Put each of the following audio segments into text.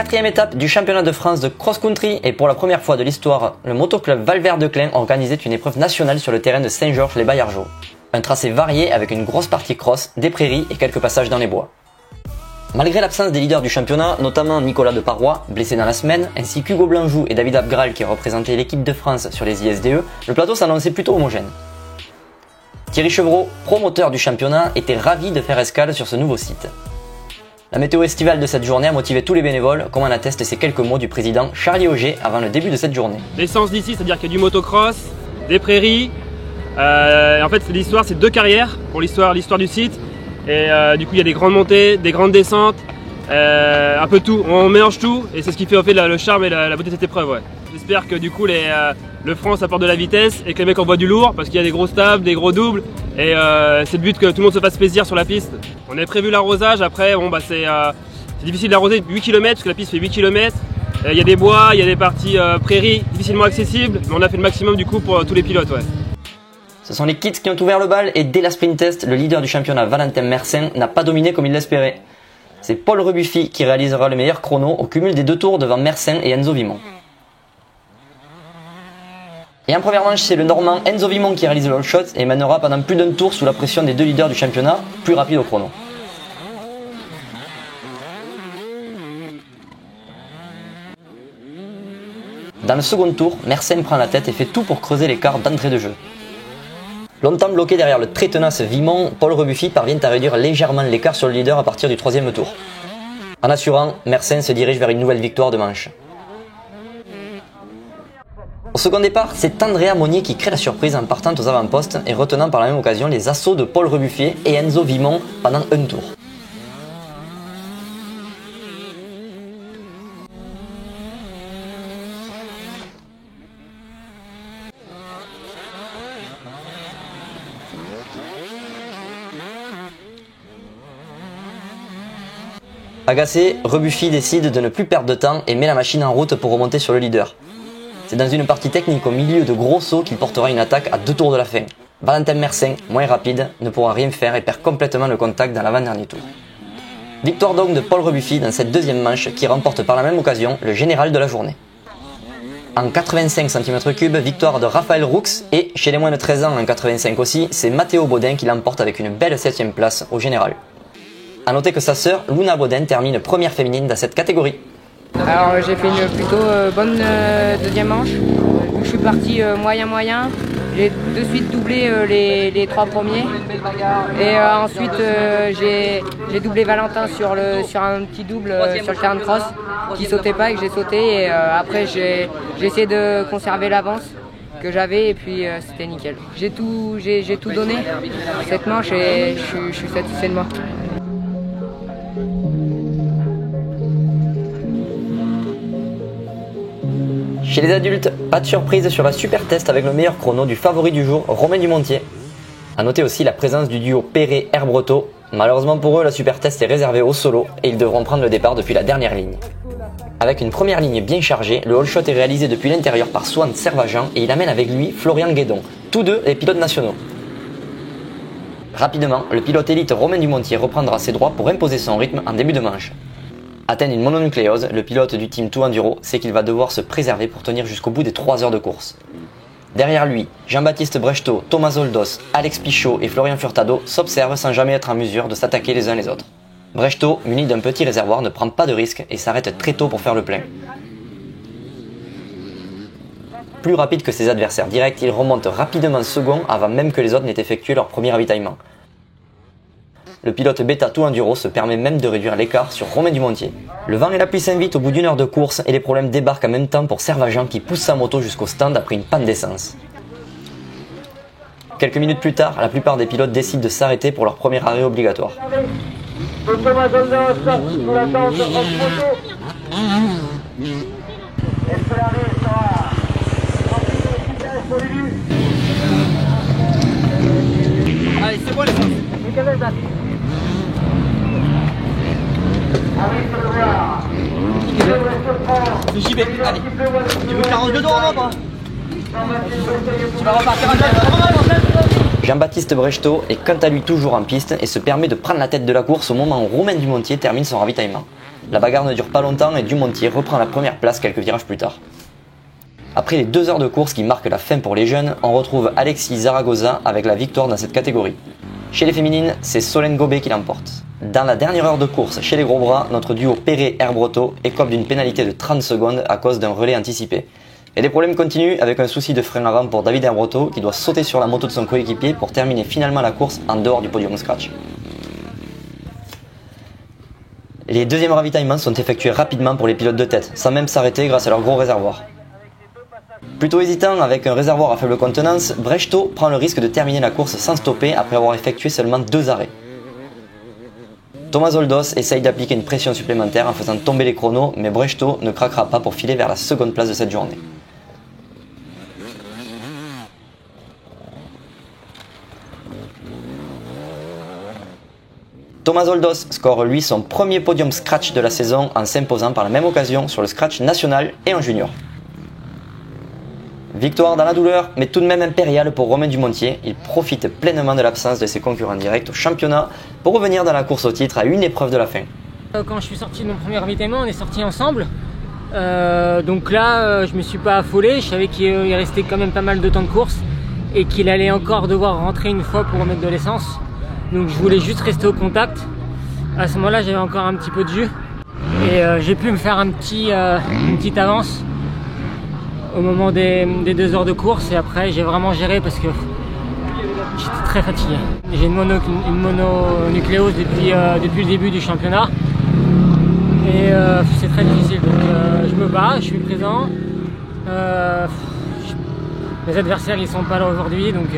quatrième étape du championnat de France de cross-country et pour la première fois de l'histoire, le motoclub Valvert-de-Clain organisait une épreuve nationale sur le terrain de Saint-Georges-les-Baillargeaux. Un tracé varié avec une grosse partie cross, des prairies et quelques passages dans les bois. Malgré l'absence des leaders du championnat, notamment Nicolas Deparoy, blessé dans la semaine, ainsi qu'Hugo Blanjou et David Abgral qui représentaient l'équipe de France sur les ISDE, le plateau s'annonçait plutôt homogène. Thierry Chevreau, promoteur du championnat, était ravi de faire escale sur ce nouveau site. La météo estivale de cette journée a motivé tous les bénévoles, comme en attestent ces quelques mots du président Charlie Auger avant le début de cette journée. L'essence d'ici, c'est-à-dire qu'il y a du motocross, des prairies. En fait, l'histoire, c'est 2 carrières pour l'histoire du site. Et du coup, il y a des grandes montées, des grandes descentes, un peu tout. On mélange tout et c'est ce qui fait en fait le charme et la beauté de cette épreuve. Ouais. J'espère que du coup, le France apporte de la vitesse et que les mecs envoient du lourd parce qu'il y a des gros stabs, des gros doubles. Et c'est le but que tout le monde se fasse plaisir sur la piste. On avait prévu l'arrosage, après bon, c'est difficile d'arroser 8 km parce que la piste fait 8 km. Il y a des bois, il y a des parties prairies difficilement accessibles, mais on a fait le maximum du coup pour tous les pilotes. Ouais. Ce sont les Kids qui ont ouvert le bal et dès la sprint test, le leader du championnat Valentin Merssin n'a pas dominé comme il l'espérait. C'est Paul Rebuffi qui réalisera le meilleur chrono au cumul des 2 tours devant Merssin et Enzo Vimont. Et en première manche, c'est le Normand Enzo Vimont qui réalise le all shot et mènera pendant plus d'un tour sous la pression des 2 leaders du championnat, plus rapide au chrono. Dans le second tour, Merssin prend la tête et fait tout pour creuser l'écart d'entrée de jeu. Longtemps bloqué derrière le très tenace Vimont, Paul Rebuffi parvient à réduire légèrement l'écart sur le leader à partir du 3e tour. En assurant, Merssin se dirige vers une nouvelle victoire de manche. Au second départ, c'est Andrea Monnier qui crée la surprise en partant aux avant-postes et retenant par la même occasion les assauts de Paul Rebuffi et Enzo Vimont pendant un tour. Agacé, Rebuffi décide de ne plus perdre de temps et met la machine en route pour remonter sur le leader. C'est dans une partie technique au milieu de gros sauts qu'il portera une attaque à 2 tours de la fin. Valentin Merssin, moins rapide, ne pourra rien faire et perd complètement le contact dans l'avant-dernier tour. Victoire donc de Paul Rebuffi dans cette deuxième manche qui remporte par la même occasion le général de la journée. En 85 cm3, victoire de Raphaël Roux et chez les moins de 13 ans en 85 aussi, c'est Matteo Baudin qui l'emporte avec une belle 7ème place au général. A noter que sa sœur, Luna Baudin, termine première féminine dans cette catégorie. Alors j'ai fait une plutôt bonne deuxième manche. Je suis parti moyen. J'ai de suite doublé les 3 premiers. Et ensuite j'ai doublé Valentin sur un petit double sur le terrain de cross qui sautait pas et que j'ai sauté. Et après j'ai essayé de conserver l'avance que j'avais et puis c'était nickel. J'ai tout donné cette manche et je suis satisfait de moi. Chez les adultes, pas de surprise sur la super test avec le meilleur chrono du favori du jour, Romain Dumontier. A noter aussi la présence du duo Perret-Herbreteau. Malheureusement pour eux, la super test est réservée au solo et ils devront prendre le départ depuis la dernière ligne. Avec une première ligne bien chargée, le all shot est réalisé depuis l'intérieur par Swan Servajan et il amène avec lui Florian Guédon, tous deux les pilotes nationaux. Rapidement, le pilote élite Romain Dumontier reprendra ses droits pour imposer son rythme en début de manche. Atteint une mononucléose, le pilote du team Tout Enduro sait qu'il va devoir se préserver pour tenir jusqu'au bout des 3 heures de course. Derrière lui, Jean-Baptiste Brechtot, Thomas Zoldos, Alex Pichot et Florian Furtado s'observent sans jamais être en mesure de s'attaquer les uns les autres. Brechtot, muni d'un petit réservoir, ne prend pas de risque et s'arrête très tôt pour faire le plein. Plus rapide que ses adversaires directs, il remonte rapidement second avant même que les autres n'aient effectué leur premier ravitaillement. Le pilote Beta Tout Enduro se permet même de réduire l'écart sur Romain Dumontier. Le vent et la pluie s'invitent au bout d'1 heure de course et les problèmes débarquent en même temps pour Servajan qui pousse sa moto jusqu'au stand après une panne d'essence. Quelques minutes plus tard, la plupart des pilotes décident de s'arrêter pour leur premier arrêt obligatoire. Allez, c'est bon les gars. J'y vais, allez. Tu veux 42 d'euros ou pas? Tu vas repartir à Jean-Baptiste Brechtot est quant à lui toujours en piste et se permet de prendre la tête de la course au moment où Romain Dumontier termine son ravitaillement. La bagarre ne dure pas longtemps et Dumontier reprend la première place quelques virages plus tard. Après les 2 heures de course qui marquent la fin pour les jeunes, on retrouve Alexis Zaragoza avec la victoire dans cette catégorie. Chez les féminines, c'est Solène Gobet qui l'emporte. Dans la dernière heure de course, chez les gros bras, notre duo Perret-Herbreteau écope d'une pénalité de 30 secondes à cause d'un relais anticipé. Et les problèmes continuent avec un souci de frein avant pour David Herbreteau qui doit sauter sur la moto de son coéquipier pour terminer finalement la course en dehors du podium scratch. Les deuxièmes ravitaillements sont effectués rapidement pour les pilotes de tête, sans même s'arrêter grâce à leur gros réservoir. Plutôt hésitant avec un réservoir à faible contenance, Brechtot prend le risque de terminer la course sans stopper après avoir effectué seulement 2 arrêts. Thomas Zoldos essaye d'appliquer une pression supplémentaire en faisant tomber les chronos, mais Brechtot ne craquera pas pour filer vers la seconde place de cette journée. Thomas Zoldos score lui son premier podium scratch de la saison en s'imposant par la même occasion sur le scratch national et en junior. Victoire dans la douleur, mais tout de même impériale pour Romain Dumontier. Il profite pleinement de l'absence de ses concurrents directs au championnat pour revenir dans la course au titre à une épreuve de la fin. Quand je suis sorti de mon premier ravitaillement, on est sortis ensemble. Donc là, je me suis pas affolé. Je savais qu'il restait quand même pas mal de temps de course et qu'il allait encore devoir rentrer une fois pour remettre de l'essence. Donc je voulais juste rester au contact. À ce moment-là, j'avais encore un petit peu de jus et j'ai pu me faire une petite avance au moment des 2 heures de course, et après j'ai vraiment géré parce que j'étais très fatigué. J'ai une mononucléose depuis le début du championnat et c'est très difficile, donc je me bats, je suis présent. Les adversaires ils sont pas là aujourd'hui, donc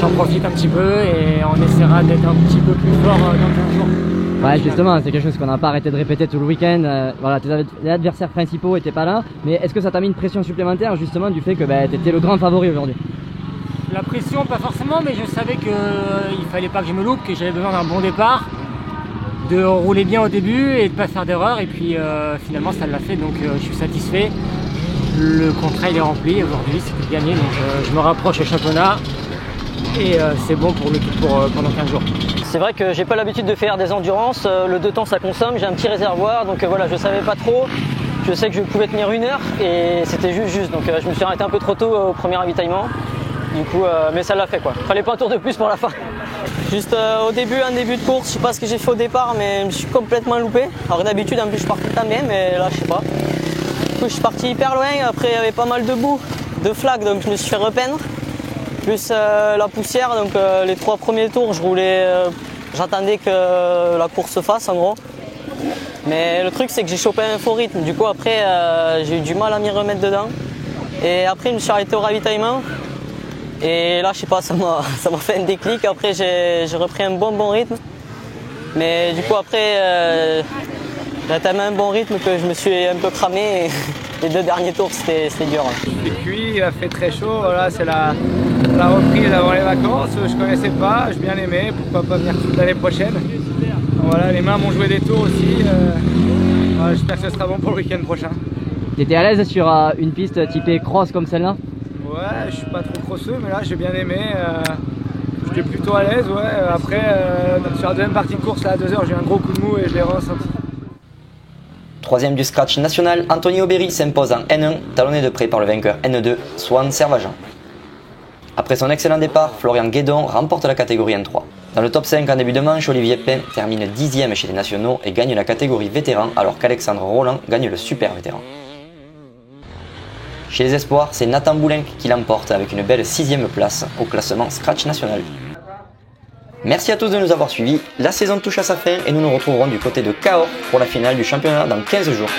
j'en profite un petit peu et on essaiera d'être un petit peu plus fort dans 15 jours. Ouais, justement, c'est quelque chose qu'on n'a pas arrêté de répéter tout le week-end. Voilà, tes adversaires principaux n'étaient pas là, mais est-ce que ça t'a mis une pression supplémentaire justement du fait que tu étais le grand favori aujourd'hui? La pression, pas forcément, mais je savais qu'il fallait pas que je me loupe, que j'avais besoin d'un bon départ, de rouler bien au début et de pas faire d'erreur, et puis finalement ça l'a fait, donc je suis satisfait. Le contrat il est rempli aujourd'hui, c'était gagné, donc je me rapproche au championnat et c'est bon pour l'équipe pendant 15 jours. C'est vrai que j'ai pas l'habitude de faire des endurances, le 2 temps ça consomme, j'ai un petit réservoir, donc voilà, je savais pas trop. Je sais que je pouvais tenir 1 heure et c'était juste, donc je me suis arrêté un peu trop tôt au premier ravitaillement. Du coup, mais ça l'a fait quoi. Fallait pas un tour de plus pour la fin. Juste un début de course, je sais pas ce que j'ai fait au départ, mais je me suis complètement loupé. Alors d'habitude en plus je pars tout le temps bien, mais là je sais pas. Du coup je suis parti hyper loin, après il y avait pas mal de boue, de flaques, donc je me suis fait repeindre. Plus la poussière, donc les 3 premiers tours je roulais, j'attendais que la course se fasse en gros. Mais le truc c'est que j'ai chopé un faux rythme, du coup après j'ai eu du mal à m'y remettre dedans. Et après je me suis arrêté au ravitaillement. Et là je sais pas, ça m'a fait un déclic, après j'ai repris un bon rythme. Mais du coup après j'ai tellement un bon rythme que je me suis un peu cramé. Et les 2 derniers tours c'était dur. Il fait cuit, il a fait très chaud, voilà, c'est la reprise avant les vacances, je connaissais pas, j'ai bien aimé, pourquoi pas venir toute l'année prochaine. Voilà, les mains m'ont joué des tours aussi, voilà, j'espère que ce sera bon pour le week-end prochain. T'étais à l'aise sur une piste typée cross comme celle-là? Ouais, je suis pas trop crosseux, mais là j'ai bien aimé, j'étais plutôt à l'aise, ouais. Après, sur la deuxième partie de course, là, à 2 heures, j'ai eu un gros coup de mou et je l'ai ressenti. 3e du scratch national, Anthony Aubéry s'impose en N1, talonné de près par le vainqueur N2, Swan Servajan. Après son excellent départ, Florian Guédon remporte la catégorie N3. Dans le top 5 en début de manche, Olivier Pain termine 10e chez les nationaux et gagne la catégorie vétéran, alors qu'Alexandre Roland gagne le super vétéran. Chez les espoirs, c'est Nathan Boulenc qui l'emporte avec une belle 6e place au classement scratch national. Merci à tous de nous avoir suivis, la saison touche à sa fin et nous nous retrouverons du côté de Cahors pour la finale du championnat dans 15 jours.